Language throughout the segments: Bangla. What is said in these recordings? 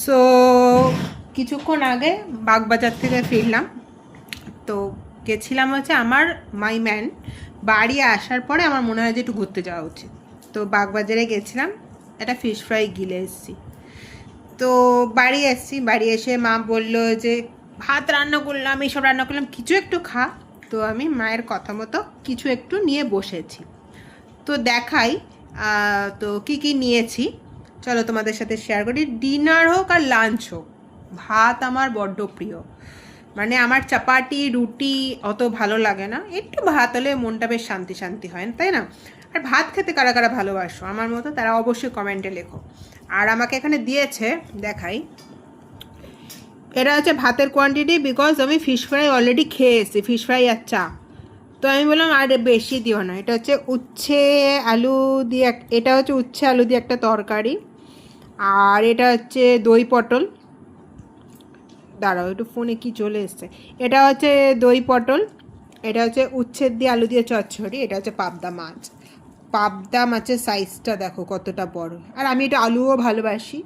সো কিছুক্ষণ আগে বাগবাজার থেকে ফিরলাম। তো গেছিলাম হচ্ছে আমার মাইম্যান বাড়ি আসার পরে আমার মনে হয় যে একটু ঘুরতে যাওয়া উচিত। তো বাগবাজারে গেছিলাম, একটা ফিশ ফ্রাই গিলে এসেছি। তো বাড়ি এসেছি, বাড়ি এসে মা বললো যে ভাত রান্না করলাম, এইসব রান্না করলাম, কিছু একটু খা। তো আমি মায়ের কথা মতো কিছু একটু নিয়ে বসেছি। তো দেখাই তো কি কি নিয়েছি, চলো তোমাদের সাথে শেয়ার করি। ডিনার হোক আর লাঞ্চ হোক, ভাত আমার বড্ড প্রিয়। মানে আমার চাপাটি রুটি অত ভালো লাগে না, একটু ভাত হলে মনটা বেশ শান্তি শান্তি হয়, তাই না? আর ভাত খেতে কারা কারা ভালোবাসো আমার মতো, তারা অবশ্যই কমেন্টে লেখো। আর আমাকে এখানে দিয়েছে, দেখাই, এটা হচ্ছে ভাতের কোয়ান্টিটি, বিকজ আমি ফিশ ফ্রাই অলরেডি খেয়ে এসেছি, ফিশ ফ্রাই আর চা। তো আমি বললাম আর বেশি দিও না। এটা হচ্ছে উচ্ছে আলু দিয়ে, এটা হচ্ছে উচ্ছে আলু দিয়ে একটা তরকারি। আর এটা হচ্ছে দই পটল, দাঁড়াও একটু ফোনে কি চলে এসছে। এটা হচ্ছে দই পটল, এটা হচ্ছে উচ্ছের দিয়ে আলু দিয়ে চচ্চড়ি, এটা হচ্ছে পাবদা মাছ। পাবদা মাছের সাইজটা দেখো কতটা বড়, আর আমি এটা আলুও ভালোবাসি।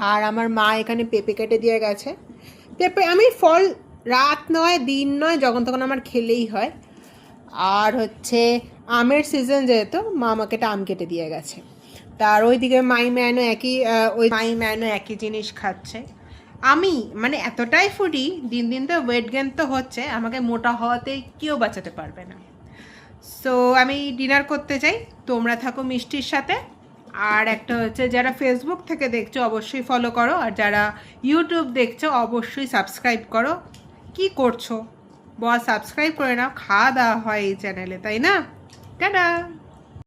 আর আমার মা এখানে পেঁপে কেটে দিয়ে গেছে। পেঁপে আমি ফল রাত নয় দিন নয় যখন তখন আমার খেলেই হয়। আর হচ্ছে আমের সিজন যেহেতু মা আমাকে একটা আম কেটে দিয়ে গেছে। তার ওইদিকে মাই ম্যানও একই জিনিস খাচ্ছে। আমি মানে এতটাই ফুডি, দিন দিন তো ওয়েট গেন তো হচ্ছে, আমাকে মোটা হওয়াতে কেউ বাঁচাতে পারবে না। সো আমি ডিনার করতে চাই, তোমরা থাকো মিষ্টির সাথে। আর একটা হচ্ছে যারা ফেসবুক থেকে দেখছো অবশ্যই ফলো করো, আর যারা ইউটিউব দেখছো অবশ্যই সাবস্ক্রাইব করো। কি করছো বস, সাবস্ক্রাইব করে নাও, খাওয়া দাওয়া হয় এই চ্যানেলে, তাই না? টাটা।